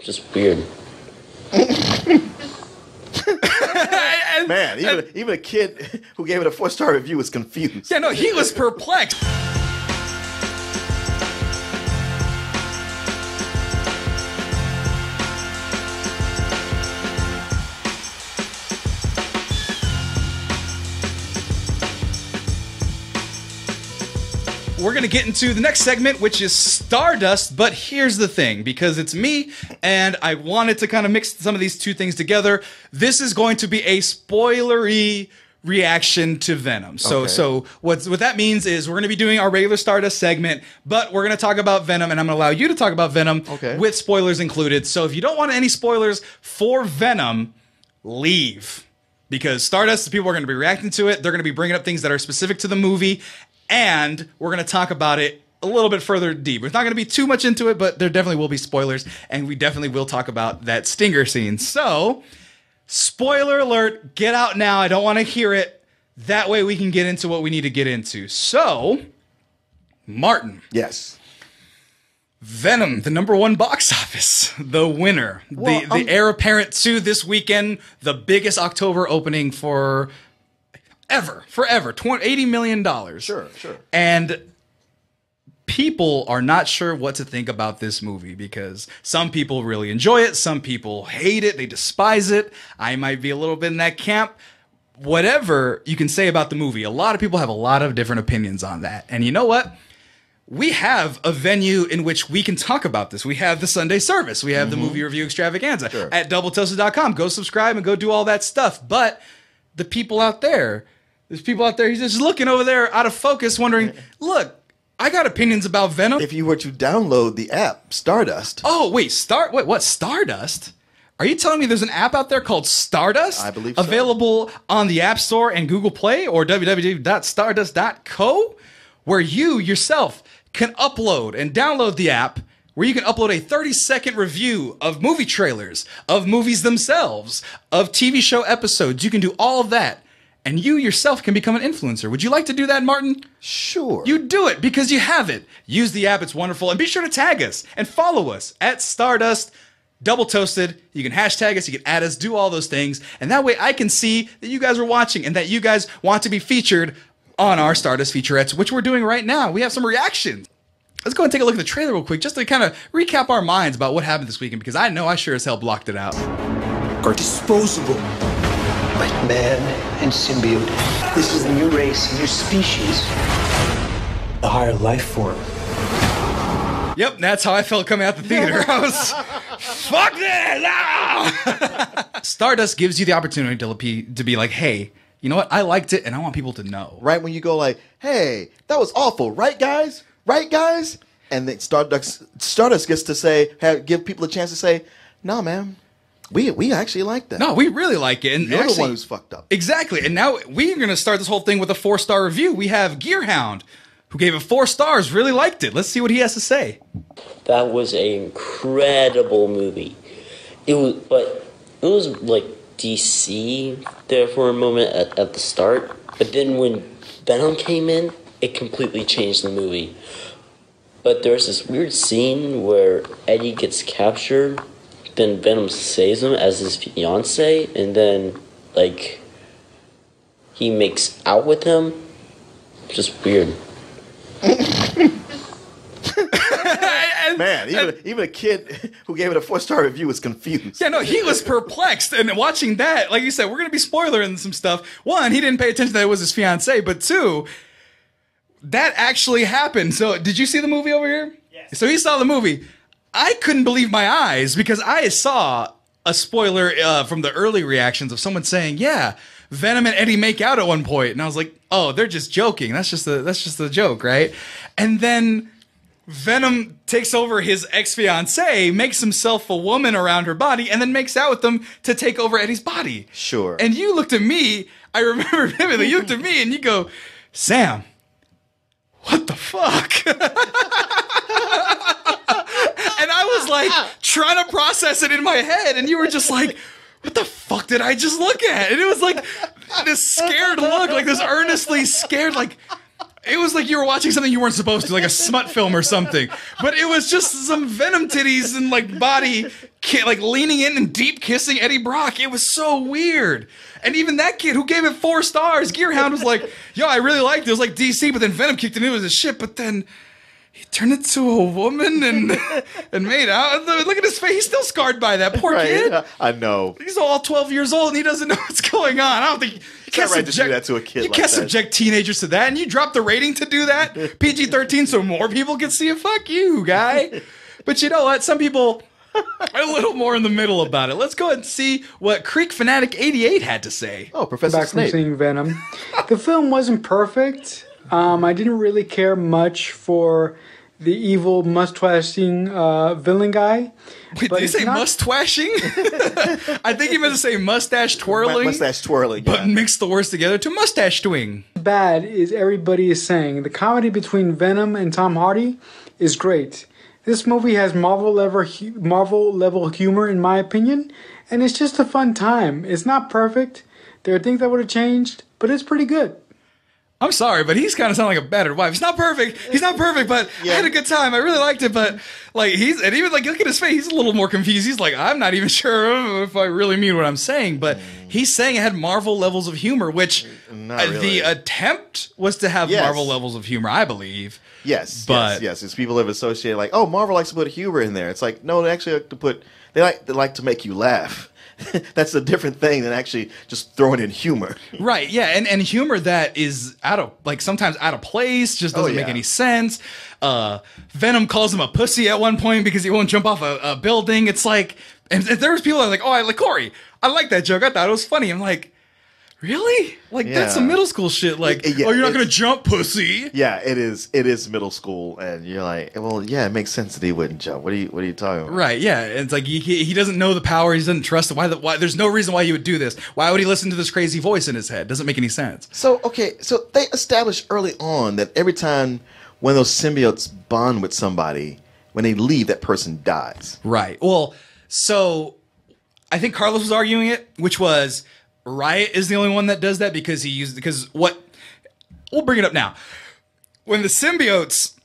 Just weird. Man, even a kid who gave it a 4-star review was confused. Yeah, no, he was perplexed. We're going to get into the next segment, which is Stardust, but here's the thing, because it's me, and I wanted to kind of mix some of these two things together. This is going to be a spoilery reaction to Venom. So what that means is we're going to be doing our regular Stardust segment, but we're going to talk about Venom, and I'm going to allow you to talk about Venom with spoilers included. So if you don't want any spoilers for Venom, leave. Because Stardust, people are going to be reacting to it. They're going to be bringing up things that are specific to the movie, and we're going to talk about it a little bit further deep. It's not going to be too much into it, but there definitely will be spoilers, and we definitely will talk about that stinger scene. So, spoiler alert, get out now. I don't want to hear it. That way we can get into what we need to get into. So, Martin. Yes. Venom, the $1 box office, the winner, the heir apparent to this weekend, the biggest October opening forever, $80 million. Sure. And people are not sure what to think about this movie because some people really enjoy it, some people hate it, they despise it. I might be a little bit in that camp. Whatever you can say about the movie, a lot of people have a lot of different opinions on that. And you know what? We have a venue in which we can talk about this. We have the Sunday service. We have the movie review extravaganza at doubletoasted.com. Go subscribe and go do all that stuff. But the people out there, there's people out there who's just looking over there out of focus wondering, look, I got opinions about Venom. If you were to download the app, Stardust. Oh, wait, what, Stardust? Are you telling me there's an app out there called Stardust? I believe so. Available on the App Store and Google Play or www.stardust.co, where you yourself can upload and download the app, where you can upload a 30-second review of movie trailers, of movies themselves, of TV show episodes. You can do all of that. And you yourself can become an influencer. Would you like to do that, Martin? Sure. You do it because you have it. Use the app. It's wonderful. And be sure to tag us and follow us at Stardust Double Toasted. You can hashtag us. You can add us. Do all those things. And that way I can see that you guys are watching and that you guys want to be featured on our Stardust featurettes, which we're doing right now. We have some reactions. Let's go and take a look at the trailer real quick just to kind of recap our minds about what happened this weekend because I know I sure as hell blocked it out. Are disposable. Like man and symbiote. This is a new race, a new species. A higher life form. Yep, that's how I felt coming out the theater. I was, fuck this! Ah! Stardust gives you the opportunity to be like, hey, you know what? I liked it, and I want people to know. Right when you go like, hey, that was awful, right, guys? Right, guys? And then Stardust gets to say, give people a chance to say, no, man. We actually like that. No, we really like it. And you're actually, the one who's fucked up. Exactly. And now we're going to start this whole thing with a 4-star review. We have Gearhound, who gave it 4 stars, really liked it. Let's see what he has to say. That was an incredible movie. It was like DC there for a moment at the start. But then when Venom came in, it completely changed the movie. But there's this weird scene where Eddie gets captured. Then Venom saves him as his fiance, and then, like, he makes out with him. Just weird. Man, even a kid who gave it a 4-star review was confused. Yeah, no, he was perplexed. And watching that, like you said, we're going to be spoilering some stuff. One, he didn't pay attention that it was his fiance, but two, that actually happened. So, did you see the movie over here? Yes. So he saw the movie. I couldn't believe my eyes because I saw a spoiler from the early reactions of someone saying, yeah, Venom and Eddie make out at one point. And I was like, oh, they're just joking. That's just a joke, right? And then Venom takes over his ex-fiancée, makes himself a woman around her body, and then makes out with them to take over Eddie's body. Sure. And you looked at me, I remember vividly, you looked at me and you go, Sam, what the fuck? And I was like trying to process it in my head, and you were just like, what the fuck did I just look at? And it was like this scared look, like this earnestly scared, like it was like you were watching something you weren't supposed to, like a smut film or something. But it was just some Venom titties and like body like leaning in and deep kissing Eddie Brock. It was so weird. And even that kid who gave it 4 stars, Gearhound, was like, yo, I really liked it. It was like DC, but then Venom kicked it in. It was a shit, but then he turned into a woman and made out. Look at his face. He's still scarred by that. Poor kid. I know. He's all 12 years old and he doesn't know what's going on. I don't think you can't right to do that to a kid. You like can't that. subject teenagers to that, and you dropped the rating to do that. PG-13, so more people can see it. Fuck you, guy. But you know what? Some people are a little more in the middle about it. Let's go ahead and see what Creek Fanatic 88 had to say. Oh, Professor Back from Snape. seeing Venom. The film wasn't perfect. I didn't really care much for the evil mustache-twashing villain guy. Wait, did he say mustache-twashing? I think he meant to say mustache twirling. Mustache twirling, but mix the words together to mustache twing. Bad is everybody is saying. The comedy between Venom and Tom Hardy is great. This movie has Marvel level humor, in my opinion, and it's just a fun time. It's not perfect. There are things I would have changed, but it's pretty good. I'm sorry, but he's kind of sounding like a battered wife. He's not perfect, but I had a good time. I really liked it, but like and even like look at his face, he's a little more confused. He's like, I'm not even sure if I really mean what I'm saying, but he's saying it had Marvel levels of humor, which the attempt was to have Marvel levels of humor, I believe. Yes, but yes. It's people have associated like, oh, Marvel likes to put humor in there. It's like, no, they actually like to put they like to make you laugh. That's a different thing than actually just throwing in humor. Right, yeah, and humor that is sometimes out of place, just doesn't make any sense. Venom calls him a pussy at one point because he won't jump off a building. It's like, and there was people that were like, oh, I like Corey. I like that joke. I thought it was funny. I'm like, really? Like that's some middle school shit. Like, oh, you're not gonna jump, pussy. Yeah, it is. It is middle school, and you're like, well, yeah, it makes sense that he wouldn't jump. What are you talking about? Right? Yeah, it's like he doesn't know the power. He doesn't trust it. Why? There's no reason why he would do this. Why would he listen to this crazy voice in his head? Doesn't make any sense. So they established early on that every time one of those symbiotes bond with somebody, when they leave, that person dies. Right. Well, so I think Carlos was arguing it, which was Riot is the only one that does that because we'll bring it up now. When the symbiotes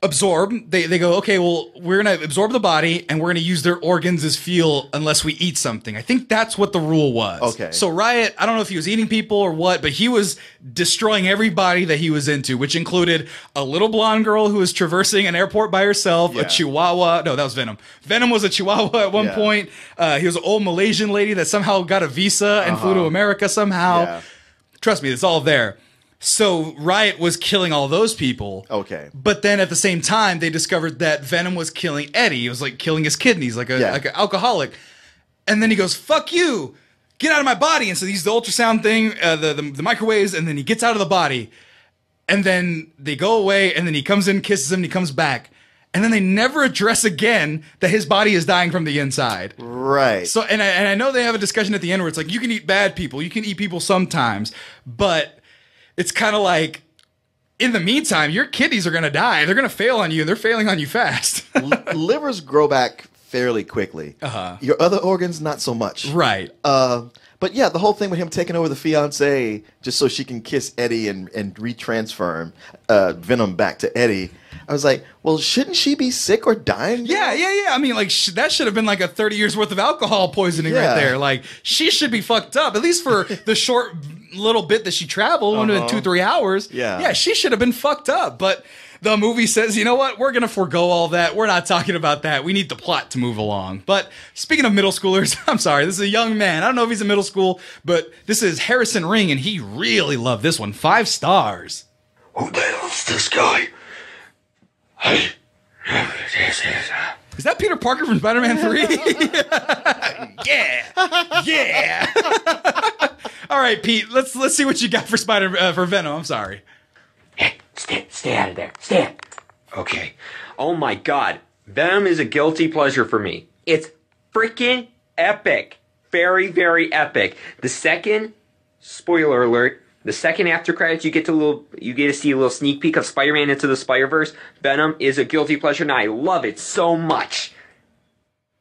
absorb, they go, okay, well, we're going to absorb the body and we're going to use their organs as fuel unless we eat something. I think that's what the rule was. Okay. So Riot, I don't know if he was eating people or what, but he was destroying everybody that he was into, which included a little blonde girl who was traversing an airport by herself, a chihuahua. No, that was Venom. Venom was a chihuahua at one point. He was an old Malaysian lady that somehow got a visa and flew to America somehow. Yeah. Trust me, it's all there. So Riot was killing all those people. Okay. But then at the same time, they discovered that Venom was killing Eddie. He was like killing his kidneys, like an alcoholic. And then he goes, fuck you, get out of my body. And so he uses the ultrasound thing, the microwaves, and then he gets out of the body. And then they go away, and then he comes in, kisses him, and he comes back. And then they never address again that his body is dying from the inside. Right. So, and I know they have a discussion at the end where it's like, you can eat bad people, you can eat people sometimes, but it's kind of like, in the meantime, your kidneys are going to die. They're going to fail on you, and they're failing on you fast. Livers grow back fairly quickly. Your other organs, not so much. Right. But yeah, the whole thing with him taking over the fiancée just so she can kiss Eddie and retransfer Venom back to Eddie. I was like, well, shouldn't she be sick or dying? Yeah. I mean, like, that should have been like a 30 years worth of alcohol poisoning right there. Like, she should be fucked up, at least for the short little bit that she traveled, 2-3 hours. Yeah, she should have been fucked up. But the movie says, you know what? We're going to forego all that. We're not talking about that. We need the plot to move along. But speaking of middle schoolers, I'm sorry, this is a young man. I don't know if he's in middle school, but this is Harrison Ring, and he really loved this one. 5 stars. Who the hell's this guy? Hey. Is that Peter Parker from Spider-Man 3? Yeah. All right, Pete. Let's see what you got for for Venom. I'm sorry. Hey, stay out of there. Stay. Okay. Oh my God, Venom is a guilty pleasure for me. It's freaking epic. Very, very epic. The second, spoiler alert, the second after credits, you get to see a little sneak peek of Spider-Man Into the Spider-Verse. Venom is a guilty pleasure, and I love it so much.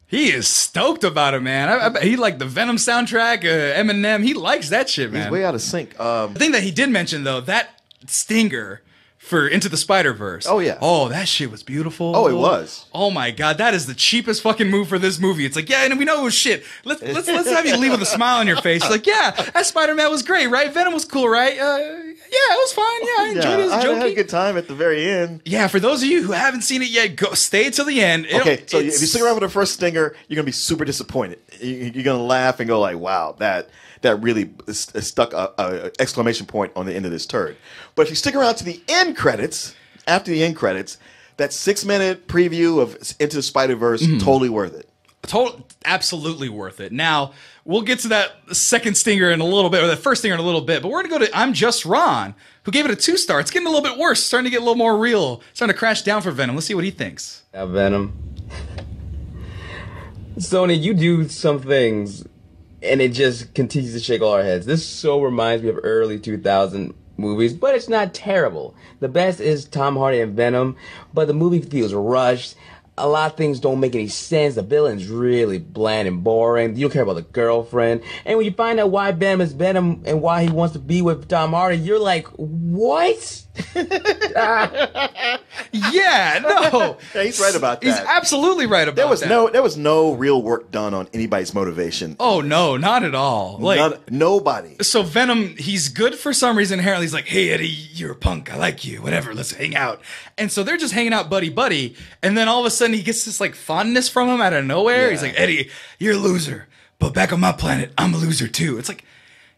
He is stoked about it, man. I bet he liked the Venom soundtrack, Eminem. He likes that shit, man. He's way out of sync. The thing that he did mention, though, that stinger for Into the Spider-Verse. Oh, yeah. Oh, that shit was beautiful. Oh, it was. Oh my god, that is the cheapest fucking move for this movie. It's like, yeah, and we know it was shit. Let's have you leave with a smile on your face. Like, yeah, that Spider-Man was great, right? Venom was cool, right? Yeah, it was fine. Yeah, I enjoyed it. It was I jokey. had a good time at the very end. Yeah, for those of you who haven't seen it yet, go stay till the end. Okay, so if you stick around for the first stinger, you're gonna be super disappointed. You're gonna laugh and go like, "Wow, that really stuck a exclamation point on the end of this turd." But if you stick around to the end credits, after the end credits, that 6-minute preview of Into the Spider-Verse, totally worth it. Absolutely worth it. Now, we'll get to that second stinger in a little bit, or that first stinger in a little bit, but we're going to go to I'm Just Ron, who gave it a 2-star. It's getting a little bit worse, starting to get a little more real, starting to crash down for Venom. Let's see what he thinks. Now, Venom. Sony, you do some things, and it just continues to shake all our heads. This so reminds me of early 2000 movies, but it's not terrible. The best is Tom Hardy and Venom, but the movie feels rushed. A lot of things don't make any sense. The villain's really bland and boring. You don't care about the girlfriend. And when you find out why Venom is Venom and why he wants to be with Tom Hardy, you're like, what? Yeah, no. Yeah, he's right about that. He's absolutely right about that. There was no real work done on anybody's motivation. Oh, no, not at all. Like nobody. So Venom, he's good for some reason. Inherently, he's like, hey, Eddie, you're a punk. I like you. Whatever. Let's hang out. And so they're just hanging out buddy-buddy. And then all of a sudden, he gets this like fondness from him out of nowhere. Yeah. He's like, Eddie, you're a loser. But back on my planet, I'm a loser too. It's like,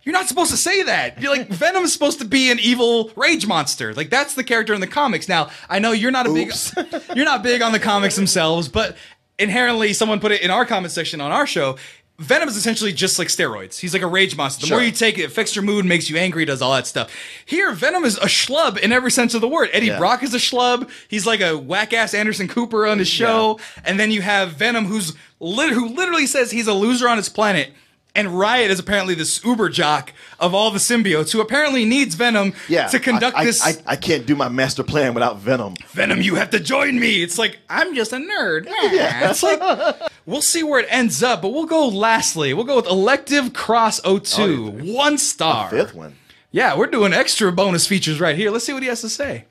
you're not supposed to say that. You're like, Venom's supposed to be an evil rage monster. Like, that's the character in the comics. Now, I know you're not you're not big on the comics themselves, but inherently, someone put it in our comment section on our show. Venom is essentially just like steroids. He's like a rage monster. The more you take it, it affects your mood, makes you angry, does all that stuff. Here, Venom is a schlub in every sense of the word. Eddie Brock is a schlub. He's like a whack-ass Anderson Cooper on his show. Yeah. And then you have Venom, who literally says he's a loser on his planet. And Riot is apparently this uber jock of all the symbiotes who apparently needs Venom to conduct this. I can't do my master plan without Venom. Venom, you have to join me. It's like, I'm just a nerd. Yeah. It's like, we'll see where it ends up, but we'll go lastly. We'll go with Elective Cross 02. 1 star. The 5th one. Yeah, we're doing extra bonus features right here. Let's see what he has to say.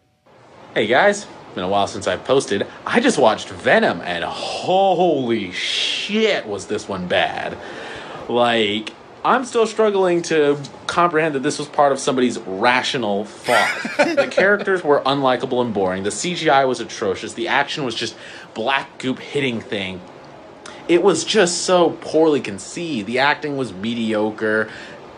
Hey guys, been a while since I've posted. I just watched Venom and holy shit was this one bad. Like, I'm still struggling to comprehend that this was part of somebody's rational thought. The characters were unlikable and boring. The CGI was atrocious. The action was just black goop hitting thing. It was just so poorly conceived. The acting was mediocre.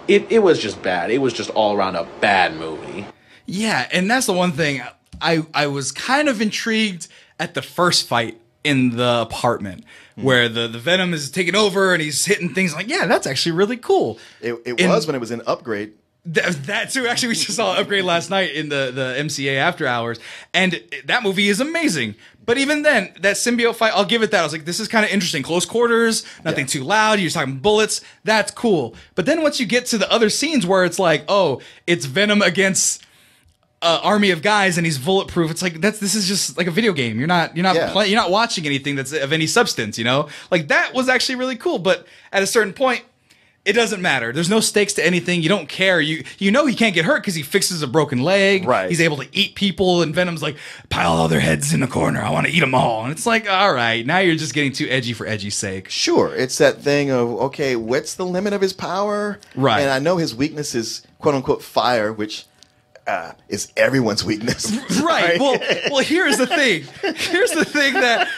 It was just bad. It was just all around a bad movie. Yeah, and that's the one thing. I was kind of intrigued at the first fight in the apartment where the Venom is taking over and he's hitting things. Like, yeah, that's actually really cool. It was when it was in Upgrade. That too. Actually, we just saw Upgrade last night in the MCA After Hours, and that movie is amazing. But even then, that symbiote fight, I'll give it that. I was like, this is kind of interesting. Close quarters, nothing too loud. You're just talking bullets. That's cool. But then once you get to the other scenes where it's like, oh, it's Venom against army of guys and he's bulletproof. It's like this is just like a video game. You're not watching anything that's of any substance, you know? Like, that was actually really cool, but at a certain point it doesn't matter. There's no stakes to anything. You don't care. You know he can't get hurt because he fixes a broken leg. Right. He's able to eat people, and Venom's like, pile all their heads in the corner. I want to eat them all. And it's like, all right, now you're just getting too edgy for edgy's sake. Sure. It's that thing of, okay, what's the limit of his power? Right. And I know his weakness is quote unquote fire, which is everyone's weakness. Right. Well, here's the thing. Here's the thing that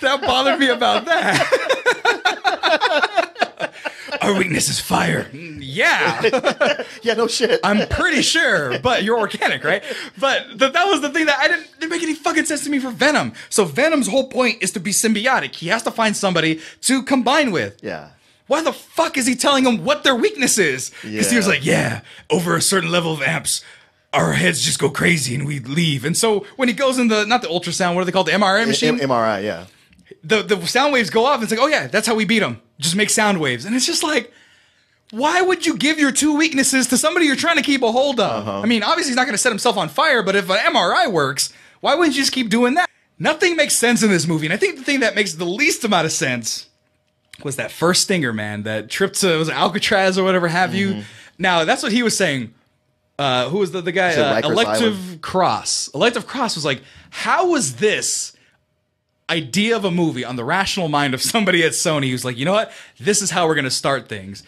bothered me about that. Our weakness is fire. Yeah. Yeah, no shit. I'm pretty sure, but you're organic, right? But that was the thing that didn't make any fucking sense to me for Venom. So Venom's whole point is to be symbiotic. He has to find somebody to combine with. Yeah. Why the fuck is he telling them what their weakness is? Because he was like, yeah, over a certain level of amps, our heads just go crazy and we leave. And so when he goes in not the ultrasound, what are they called? The MRI machine? MRI, yeah. The sound waves go off and it's like, oh yeah, that's how we beat him. Just make sound waves. And it's just like, why would you give your two weaknesses to somebody you're trying to keep a hold of? I mean, obviously he's not going to set himself on fire, but if an MRI works, why wouldn't you just keep doing that? Nothing makes sense in this movie. And I think the thing that makes the least amount of sense was that first stinger, man, that trip to, was it Alcatraz or whatever have you? Now, that's what he was saying. who was the guy? Is it Rikers Elective Island? Cross. Elective Cross was like, how was this idea of a movie on the rational mind of somebody at Sony who's like, you know what? This is how we're going to start things.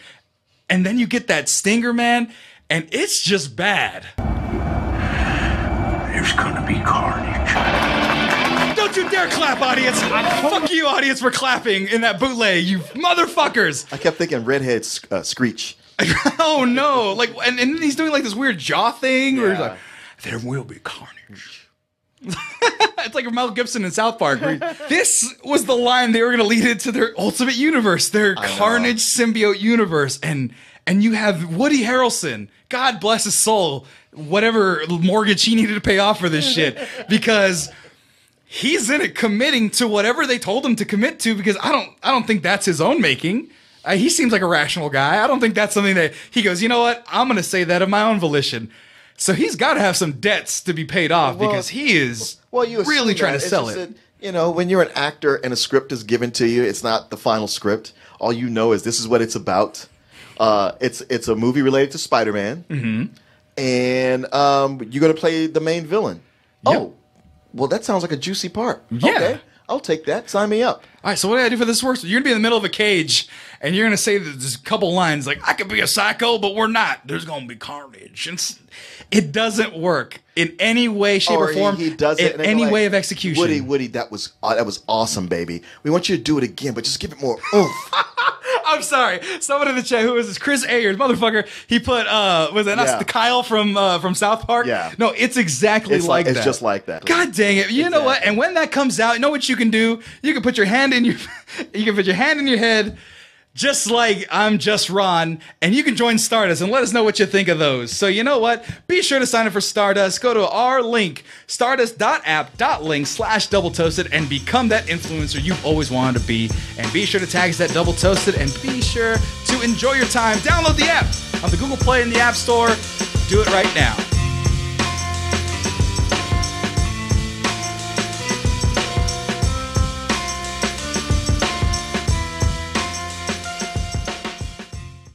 And then you get that stinger, man, and it's just bad. There's gonna be carnage. Don't you dare clap, audience! Fuck you, audience, for clapping in that bootleg, you motherfuckers! I kept thinking redhead screech. Oh no! Like, and he's doing like this weird jaw thing, where he's like, "There will be carnage." It's like Mel Gibson in South Park. This was the line they were going to lead into their ultimate universe, their Carnage symbiote universe, and you have Woody Harrelson, God bless his soul, whatever mortgage he needed to pay off for this shit, because he's in it committing to whatever they told him to commit to. Because I don't think that's his own making. He seems like a rational guy. I don't think that's something that he goes, you know what? I'm going to say that of my own volition. So he's got to have some debts to be paid off because he is really trying to sell it. That, you know, when you're an actor and a script is given to you, it's not the final script. All you know is this is what it's about. It's a movie related to Spiderman, and you're going to play the main villain. Yep. Oh, well, that sounds like a juicy part. Yeah. Okay, I'll take that. Sign me up. All right, so what do I do for this work? You're going to be in the middle of a cage, and you're going to say there's a couple lines like, I could be a psycho, but we're not. There's going to be carnage. And it doesn't work in any way, shape, or form. He does it in any way of execution. Woody, that was awesome, baby. We want you to do it again, but just give it more oomph. I'm sorry. Someone in the chat, who was this? Chris Ayers, motherfucker. He put, was it not the Kyle from South Park? Yeah. No, it's exactly like that. It's just like that. God dang it! You know what? And when that comes out, you know what you can do? You can put your hand in your head, just like I'm Just Ron, and you can join Stardust and let us know what you think of those. So you know what? Be sure to sign up for Stardust. Go to our link, stardust.app.link/double-toasted, and become that influencer you've always wanted to be. And be sure to tag us at Double Toasted, and be sure to enjoy your time. Download the app on the Google Play and the App Store. Do it right now.